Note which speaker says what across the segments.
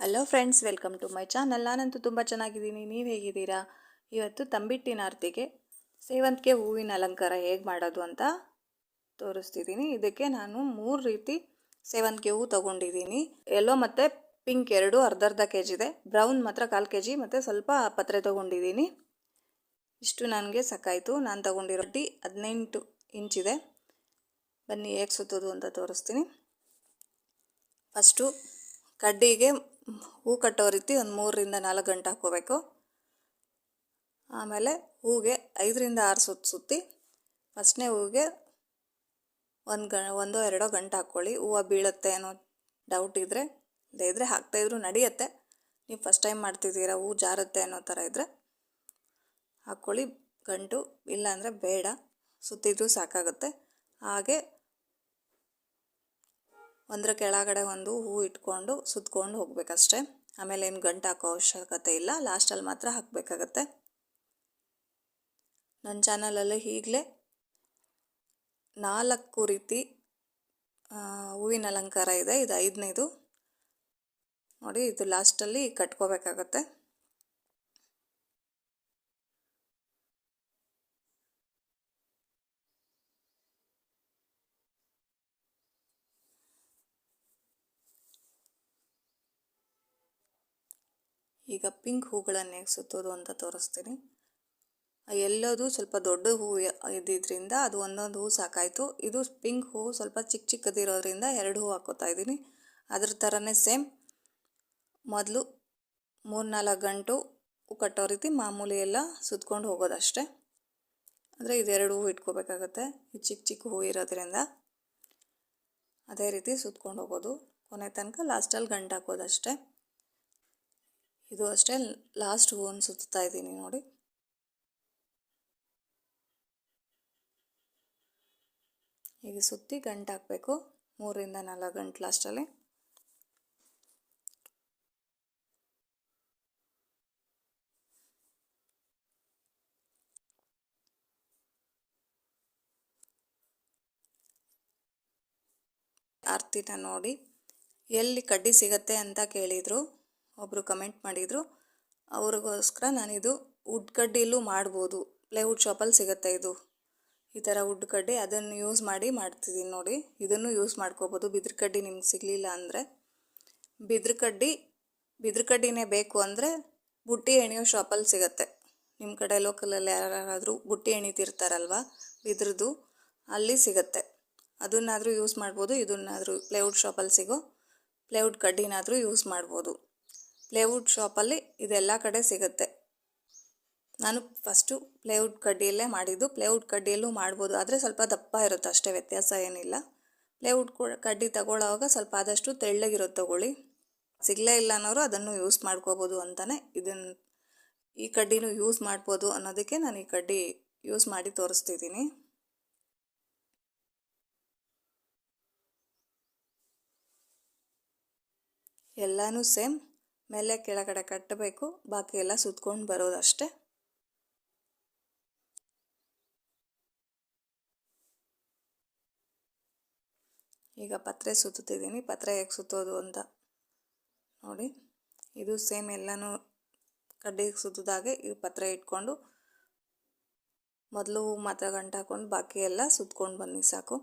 Speaker 1: Hello friends, welcome to my channel. ನಾನಂತೂ ತುಂಬ ಚೆನ್ನಾಗಿದ್ದೀನಿ. ನೀವು ಹೇಗಿದ್ದೀರಾ? ಇವತ್ತು ತಂಬಿಟ್ಟಿನ ಆರತಿಗೆ ಸೇವಂತಿಗೆ ಹೂವಿನ ಅಲಂಕಾರ ಹೇಗೆ ಮಾಡೋದು ಅಂತ ತೋರಿಸ್ತಿದ್ದೀನಿ. ಇದಕ್ಕೆ ನಾನು 3 ರೀತಿ ಸೇವಂತಿಗೆ ಹೂವು ತೊಗೊಂಡಿದ್ದೀನಿ. ಯೆಲ್ಲೋ ಮತ್ತು ಪಿಂಕ್ ಎರಡು ಅರ್ಧ ಕೆ ಜಿ ಇದೆ. ಬ್ರೌನ್ ಮಾತ್ರ 1/4 ಕೆ ಜಿ ಮತ್ತು ಸ್ವಲ್ಪ ಪತ್ರೆ ತೊಗೊಂಡಿದ್ದೀನಿ. ಇಷ್ಟು ನನಗೆ ಸಾಕಾಯಿತು. ನಾನು ತೊಗೊಂಡಿರೋ 18 ಇಂಚಿದೆ. ಬನ್ನಿ ಹೇಗೆ ಸುತ್ತೋದು ಅಂತ ತೋರಿಸ್ತೀನಿ. ಫಸ್ಟು ಕಡ್ಡಿಗೆ ಹೂ ಕಟ್ಟೋ ರೀತಿ ಒಂದು 3 ರಿಂದ 4 ಗಂಟೆ ಹಾಕ್ಕೋಬೇಕು. ಆಮೇಲೆ ಹೂಗೆ 5 ರಿಂದ 6 ಸುತ್ತಿ ಫಸ್ಟ್ನೇ ಹೂಗೆ 1-2 ಗಂಟೆ ಹಾಕ್ಕೊಳ್ಳಿ. ಹೂವು ಬೀಳುತ್ತೆ ಅನ್ನೋ ಡೌಟ್ ಇದ್ದರೆ, ಇದ್ರೆ ಹಾಕ್ತಾಯಿದ್ರು ನಡೆಯುತ್ತೆ. ನೀವು ಫಸ್ಟ್ ಟೈಮ್ ಮಾಡ್ತಿದ್ದೀರಾ, ಹೂ ಜಾರುತ್ತೆ ಅನ್ನೋ ಥರ ಇದ್ದರೆ ಹಾಕ್ಕೊಳ್ಳಿ ಗಂಟು, ಇಲ್ಲಾಂದರೆ ಬೇಡ, ಸುತ್ತಿದ್ರೂ ಸಾಕಾಗುತ್ತೆ. ಹಾಗೆ ಒಂದರ ಕೆಳಗಡೆ ಒಂದು ಹೂ ಇಟ್ಕೊಂಡು ಸುತ್ಕೊಂಡು ಹೋಗ್ಬೇಕಷ್ಟೆ. ಆಮೇಲೆ ಏನು ಗಂಟು ಹಾಕೋ ಅವಶ್ಯಕತೆ ಇಲ್ಲ, ಲಾಸ್ಟಲ್ಲಿ ಮಾತ್ರ ಹಾಕಬೇಕಾಗತ್ತೆ. ನನ್ನ ಚಾನಲಲ್ಲಿ ಈಗಲೇ 4 ರೀತಿ ಹೂವಿನ ಅಲಂಕಾರ ಇದೆ. ಇದು 5ನೇದು ನೋಡಿ. ಇದು ಲಾಸ್ಟಲ್ಲಿ ಕಟ್ಕೋಬೇಕಾಗತ್ತೆ. ಈಗ ಪಿಂಕ್ ಹೂಗಳನ್ನು ಹೇಗೆ ಸುತ್ತೋದು ಅಂತ ತೋರಿಸ್ತೀನಿ. ಎಲ್ಲದು ಸ್ವಲ್ಪ ದೊಡ್ಡ ಹೂವು ಇದ್ದಿದ್ದರಿಂದ ಅದು ಒಂದೊಂದು ಹೂವು ಸಾಕಾಯಿತು. ಇದು ಪಿಂಕ್ ಹೂವು ಸ್ವಲ್ಪ ಚಿಕ್ಕದಿರೋದ್ರಿಂದ 2 ಹೂವು ಹಾಕೋತಾ ಇದ್ದೀನಿ. ಅದ್ರ ಥರನೇ ಸೇಮ್ ಮೊದಲು 3-4 ಗಂಟು ಹೂ ಕಟ್ಟೋ ರೀತಿ ಮಾಮೂಲಿ ಎಲ್ಲ ಸುತ್ಕೊಂಡು ಹೋಗೋದಷ್ಟೆ. ಅಂದರೆ ಇದು 2 ಹೂವು ಇಟ್ಕೋಬೇಕಾಗತ್ತೆ. ಇದು ಚಿಕ್ಕ ಹೂವು ಇರೋದ್ರಿಂದ ಅದೇ ರೀತಿ ಸುತ್ಕೊಂಡು ಹೋಗೋದು. ಕೊನೆ ತನಕ ಲಾಸ್ಟಲ್ಲಿ ಗಂಟು ಹಾಕೋದಷ್ಟೆ. ಇದು ಅಷ್ಟೇ ಲಾಸ್ಟ್ ಹೂವನ್ನು ಸುತ್ತಾ ಇದ್ದೀನಿ ನೋಡಿ. ಈಗ ಸುತ್ತಿ ಗಂಟು ಹಾಕಬೇಕು 3 ರಿಂದ 4 ಗಂಟು ಲಾಸ್ಟಲ್ಲಿ. ಆರತಿನ ನೋಡಿ ಎಲ್ಲಿ ಕಡ್ಡಿ ಸಿಗತ್ತೆ ಅಂತ ಕೇಳಿದರು, ಒಬ್ಬರು ಕಮೆಂಟ್ ಮಾಡಿದರು. ಅವ್ರಿಗೋಸ್ಕರ ನಾನಿದು ವುಡ್ ಕಡ್ಡಿಲೂ ಮಾಡ್ಬೋದು. ಪ್ಲೇವುಡ್ ಶಾಪಲ್ಲಿ ಸಿಗುತ್ತೆ ಇದು, ಈ ಥರ ವುಡ್ ಕಡ್ಡಿ. ಅದನ್ನು ಯೂಸ್ ಮಾಡಿ ಮಾಡ್ತಿದ್ದೀನಿ ನೋಡಿ. ಇದನ್ನು ಯೂಸ್ ಮಾಡ್ಕೋಬೋದು. ಬಿದ್ರ ಕಡ್ಡಿ ನಿಮ್ಗೆ ಸಿಗಲಿಲ್ಲ ಅಂದರೆ ಬಿದ್ರ ಕಡ್ಡಿನೇ ಬೇಕು ಅಂದರೆ ಬುಟ್ಟಿ ಎಣಿಯೋ ಶಾಪಲ್ಲಿ ಸಿಗುತ್ತೆ. ನಿಮ್ಮ ಕಡೆ ಲೋಕಲಲ್ಲಿ ಯಾರಾದರೂ ಬುಟ್ಟಿ ಎಣಿತಿರ್ತಾರಲ್ವ ಬಿದ್ರದ್ದು, ಅಲ್ಲಿ ಸಿಗುತ್ತೆ. ಅದನ್ನಾದರೂ ಯೂಸ್ ಮಾಡ್ಬೋದು. ಇದನ್ನಾದರೂ ಪ್ಲೇವುಡ್ ಶಾಪಲ್ಲಿ ಸಿಗೋ ಪ್ಲೇವುಡ್ ಕಡ್ಡಿನಾದರೂ ಯೂಸ್ ಮಾಡ್ಬೋದು. ಪ್ಲೇವುಡ್ ಶಾಪಲ್ಲಿ ಇದೆಲ್ಲ ಕಡೆ ಸಿಗುತ್ತೆ. ನಾನು ಫಸ್ಟು ಪ್ಲೇವುಡ್ ಕಡ್ಡಿಯಲ್ಲೇ ಮಾಡಿದ್ದು. ಪ್ಲೇವುಡ್ ಕಡ್ಡಿಯಲ್ಲೂ ಮಾಡ್ಬೋದು, ಆದರೆ ಸ್ವಲ್ಪ ದಪ್ಪ ಇರುತ್ತೆ ಅಷ್ಟೇ, ವ್ಯತ್ಯಾಸ ಏನಿಲ್ಲ. ಪ್ಲೇವುಡ್ ಕಡ್ಡಿ ತಗೊಳ್ಳೋವಾಗ ಸ್ವಲ್ಪ ಆದಷ್ಟು ತೆಳ್ಳಗಿರೋದು ತಗೊಳ್ಳಿ. ಸಿಗಲೇ ಇಲ್ಲ ಅನ್ನೋರು ಅದನ್ನು ಯೂಸ್ ಮಾಡ್ಕೋಬೋದು ಅಂತಲೇ ಈ ಕಡ್ಡಿನೂ ಯೂಸ್ ಮಾಡ್ಬೋದು ಅನ್ನೋದಕ್ಕೆ ನಾನು ಈ ಕಡ್ಡಿ ಯೂಸ್ ಮಾಡಿ ತೋರಿಸ್ತಿದ್ದೀನಿ. ಎಲ್ಲನೂ ಸೇಮ್ ಮೇಲೆ ಕೆಳಗಡೆ ಕಟ್ಟಬೇಕು, ಬಾಕಿ ಎಲ್ಲ ಸುತ್ಕೊಂಡು ಬರೋದಷ್ಟೆ. ಈಗ ಪತ್ರೆ ಸುತ್ತಿದ್ದೀನಿ. ಪತ್ರೆ ಹೇಗೆ ಸುತ್ತೋದು ಅಂತ ನೋಡಿ. ಇದು ಸೇಮ್ ಎಲ್ಲನೂ ಕಡ್ಡಿಗೆ ಸುತ್ತಿದಾಗೆ ಈ ಪತ್ರೆ ಇಟ್ಕೊಂಡು ಮೊದಲು ಹೂ ಮಾತ್ರ ಗಂಟು ಹಾಕ್ಕೊಂಡು ಬಾಕಿ ಎಲ್ಲ ಸುತ್ಕೊಂಡು ಬನ್ನಿ ಸಾಕು.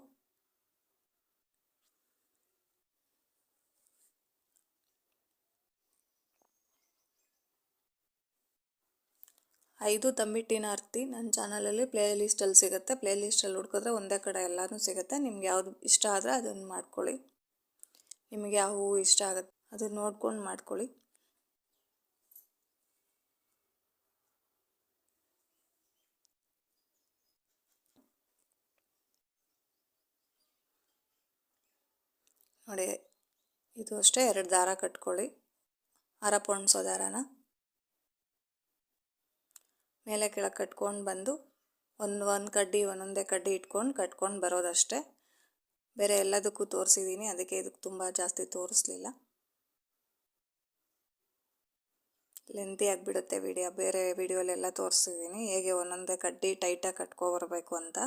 Speaker 1: ಐದು ತಂಬಿಟ್ಟಿನ ಆರತಿ ನನ್ನ ಚಾನಲಲ್ಲಿ ಪ್ಲೇ ಲಿಸ್ಟಲ್ಲಿ ಸಿಗುತ್ತೆ. ಪ್ಲೇ ಲಿಸ್ಟಲ್ಲಿ ಹುಡ್ಕಿದ್ರೆ ಒಂದೇ ಕಡೆ ಎಲ್ಲನೂ ಸಿಗುತ್ತೆ. ನಿಮ್ಗೆ ಯಾವುದು ಇಷ್ಟ ಆದರೆ ಅದನ್ನು ಮಾಡ್ಕೊಳ್ಳಿ. ನಿಮಗೆ ಯಾವ ಹೂವು ಇಷ್ಟ ಆಗುತ್ತೆ ಅದನ್ನು ನೋಡ್ಕೊಂಡು ಮಾಡ್ಕೊಳ್ಳಿ. ನೋಡಿ, ಇದು ಅಷ್ಟೇ 2 ದಾರ ಕಟ್ಕೊಳ್ಳಿ. ಹಾರ ಪೊಣ್ಸೋ ದಾರಾನ ಮೇಲೆ ಕೆಳಗೆ ಕಟ್ಕೊಂಡು ಬಂದು ಒಂದು ಕಡ್ಡಿ ಒಂದೊಂದೇ ಕಡ್ಡಿ ಇಟ್ಕೊಂಡು ಕಟ್ಕೊಂಡು ಬರೋದಷ್ಟೇ. ಬೇರೆ ಎಲ್ಲದಕ್ಕೂ ತೋರಿಸಿದ್ದೀನಿ, ಅದಕ್ಕೆ ಇದಕ್ಕೆ ತುಂಬ ಜಾಸ್ತಿ ತೋರಿಸ್ಲಿಲ್ಲ, ಲೆಂತಿ ಆಗಿಬಿಡುತ್ತೆ ವಿಡಿಯೋ. ಬೇರೆ ವಿಡಿಯೋಲೆಲ್ಲ ತೋರಿಸಿದ್ದೀನಿ ಹೇಗೆ ಒಂದೊಂದೇ ಕಡ್ಡಿ ಟೈಟಾಗಿ ಕಟ್ಕೊಬರ್ಬೇಕು ಅಂತ.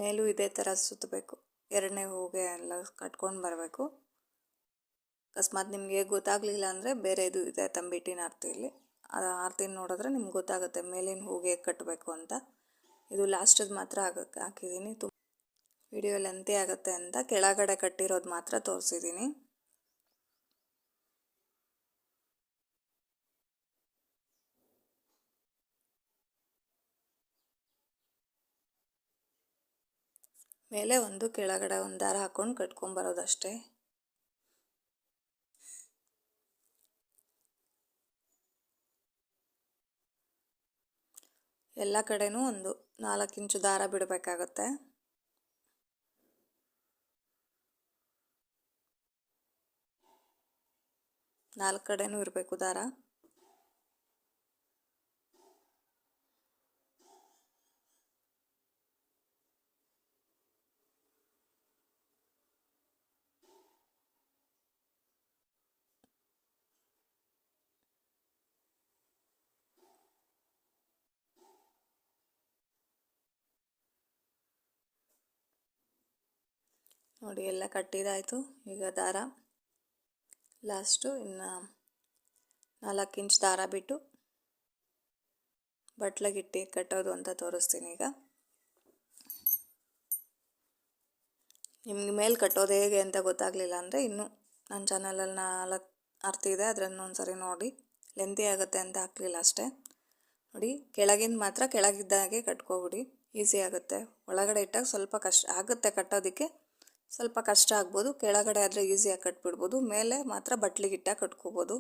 Speaker 1: ಮೇಲೂ ಇದೇ ಥರ ಸುತ್ತಬೇಕು. ಎರಡನೇ ಹೂಗೆ ಎಲ್ಲ ಕಟ್ಕೊಂಡು ಬರಬೇಕು. ಅಕಸ್ಮಾತ್ ನಿಮಗೆ ಗೊತ್ತಾಗಲಿಲ್ಲ ಅಂದರೆ ಬೇರೆದು ಇದೆ ತಂಬಿಟ್ಟಿನ ಆರತಿಯಲ್ಲಿ, ಆ ಆರತಿನ ನೋಡಿದ್ರೆ ನಿಮ್ಗೆ ಗೊತ್ತಾಗುತ್ತೆ ಮೇಲಿನ ಹೂಗೆ ಕಟ್ಟಬೇಕು ಅಂತ. ಇದು ಲಾಸ್ಟದ್ದು ಮಾತ್ರ ಹಾಕಿದ್ದೀನಿ. ವಿಡಿಯೋ ಲೆಂತಿ ಆಗುತ್ತೆ ಅಂತ ಕೆಳಗಡೆ ಕಟ್ಟಿರೋದು ಮಾತ್ರ ತೋರಿಸಿದ್ದೀನಿ. ಮೇಲೆ ಒಂದು ಕೆಳಗಡೆ ಒಂದು ದಾರ ಹಾಕ್ಕೊಂಡು ಕಟ್ಕೊಂಬರೋದಷ್ಟೇ. ಎಲ್ಲ ಕಡೆನೂ ಒಂದು 4 ಇಂಚು ದಾರ ಬಿಡಬೇಕಾಗತ್ತೆ. ನಾಲ್ಕು ಕಡೆನೂ ಇರಬೇಕು ದಾರ. ನೋಡಿ ಎಲ್ಲ ಕಟ್ಟಿದಾಯಿತು. ಈಗ ದಾರ ಲಾಸ್ಟು ಇನ್ನು 4 ಇಂಚ್ ದಾರ ಬಿಟ್ಟು ಬಟ್ಲಾಗಿಟ್ಟು ಕಟ್ಟೋದು ಅಂತ ತೋರಿಸ್ತೀನಿ. ಈಗ ನಿಮ್ಗೆ ಮೇಲೆ ಕಟ್ಟೋದು ಹೇಗೆ ಅಂತ ಗೊತ್ತಾಗಲಿಲ್ಲ ಅಂದರೆ ಇನ್ನೂ ನನ್ನ ಚಾನಲಲ್ಲಿ 4 ಆರತಿ ಇದೆ, ಅದನ್ನು ಒಂದ್ಸರಿ ನೋಡಿ. ಲೆಂತಿ ಆಗುತ್ತೆ ಅಂತ ಹಾಕಲಿಲ್ಲ ಅಷ್ಟೇ. ನೋಡಿ ಕೆಳಗಿಂದ ಮಾತ್ರ ಕೆಳಗಿದ್ದಾಗೆ ಕಟ್ಕೊಬಿಡಿ, ಈಸಿ ಆಗುತ್ತೆ. ಒಳಗಡೆ ಇಟ್ಟಾಗ ಸ್ವಲ್ಪ ಕಷ್ಟ ಆಗುತ್ತೆ ಕಟ್ಟೋದಕ್ಕೆ, ಸ್ವಲ್ಪ ಕಷ್ಟ ಆಗ್ಬೋದು. ಕೆಳಗಡೆ ಆದರೆ ಈಸಿಯಾಗಿ ಕಟ್ಬಿಡ್ಬೋದು. ಮೇಲೆ ಮಾತ್ರ ಬಟ್ಲಿಗಿಟ್ಟಾಗ ಕಟ್ಕೋಬೋದು.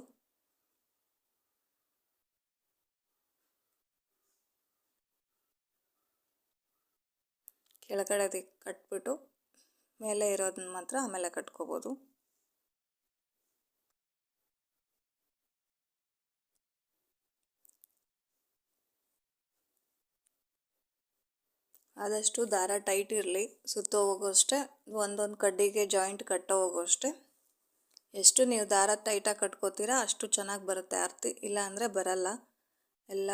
Speaker 1: ಕೆಳಗಡೆ ಕಟ್ಬಿಟ್ಟು ಮೇಲೆ ಇರೋದನ್ನ ಮಾತ್ರ ಆಮೇಲೆ ಕಟ್ಕೋಬೋದು. ಆದಷ್ಟು ದಾರ ಟೈಟ್ ಇರಲಿ, ಸುತ್ತೋ ಹೋಗೋಷ್ಟೇ, ಒಂದೊಂದು ಕಡ್ಡಿಗೆ ಜಾಯಿಂಟ್ ಕಟ್ಟೋ ಹೋಗೋಷ್ಟೇ. ಎಷ್ಟು ನೀವು ದಾರ ಟೈಟಾಗಿ ಕಟ್ಕೋತೀರಾ ಅಷ್ಟು ಚೆನ್ನಾಗಿ ಬರುತ್ತೆ ಆರತಿ, ಇಲ್ಲ ಅಂದರೆ ಬರಲ್ಲ. ಎಲ್ಲ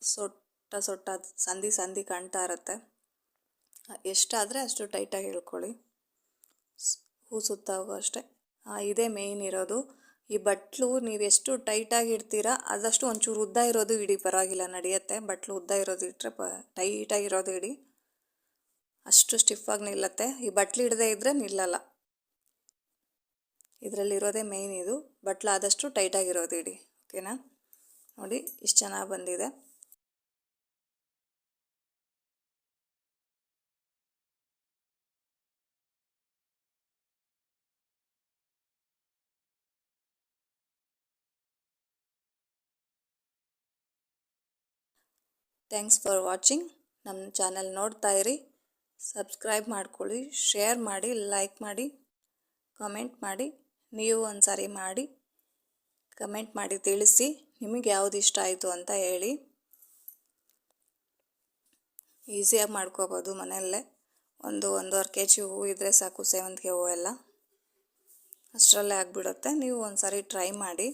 Speaker 1: ಸೊಟ್ಟ ಸಂದಿ ಕಾಣ್ತಾ ಇರುತ್ತೆ. ಎಷ್ಟಾದರೆ ಅಷ್ಟು ಟೈಟಾಗಿ ಹೇಳ್ಕೊಳ್ಳಿ. ಹೂ ಸುತ್ತ ಹೋಗೋ ಅಷ್ಟೇ. ಇದೇ ಮೇಯ್ನ್ ಇರೋದು. ಈ ಬಟ್ಲು ನೀವು ಎಷ್ಟು ಟೈಟಾಗಿ ಇಡ್ತೀರಾ ಆದಷ್ಟು ಒಂಚೂರು ಉದ್ದ ಇರೋದು ಇಡಿ, ಪರವಾಗಿಲ್ಲ ನಡೆಯುತ್ತೆ. ಬಟ್ಲು ಉದ್ದ ಇರೋದು ಇಟ್ಟರೆ ಟೈಟಾಗಿರೋದು ಇಡಿ, ಅಷ್ಟು ಸ್ಟಿಫಾಗಿ ನಿಲ್ಲುತ್ತೆ. ಈ ಬಟ್ಲು ಹಿಡದೇ ಇದ್ದರೆ ನಿಲ್ಲಲ್ಲ. ಇದರಲ್ಲಿರೋದೇ ಮೇಯ್ನ್ ಇದು. ಬಟ್ಲು ಆದಷ್ಟು ಟೈಟಾಗಿರೋದು ಇಡಿ, ಓಕೆನಾ? ನೋಡಿ ಇಷ್ಟು ಚೆನ್ನಾಗಿ ಬಂದಿದೆ. Thanks for watching. ನಮ್ಮ ಚಾನಲ್ ನೋಡ್ತಾ ಇರಿ, ಸಬ್ಸ್ಕ್ರೈಬ್ ಮಾಡ್ಕೊಳ್ಳಿ, ಶೇರ್ ಮಾಡಿ, ಲೈಕ್ ಮಾಡಿ, ಕಮೆಂಟ್ ಮಾಡಿ. ನೀವು ಒಂದು ಸಾರಿ ಮಾಡಿ ಕಮೆಂಟ್ ಮಾಡಿ ತಿಳಿಸಿ ನಿಮಗೆ ಯಾವುದು ಇಷ್ಟ ಆಯಿತು ಅಂತ ಹೇಳಿ. ಈಸಿಯಾಗಿ ಮಾಡ್ಕೋಬೋದು ಮನೆಯಲ್ಲೇ. 1-1.5 kg ಹೂವು ಇದ್ದರೆ ಸಾಕು, ಸೇವಂತಿಗೆ ಹೂವು ಎಲ್ಲ ಅಷ್ಟರಲ್ಲೇ ಆಗಿಬಿಡುತ್ತೆ. ನೀವು ಒಂದು ಸಾರಿ ಟ್ರೈ ಮಾಡಿ.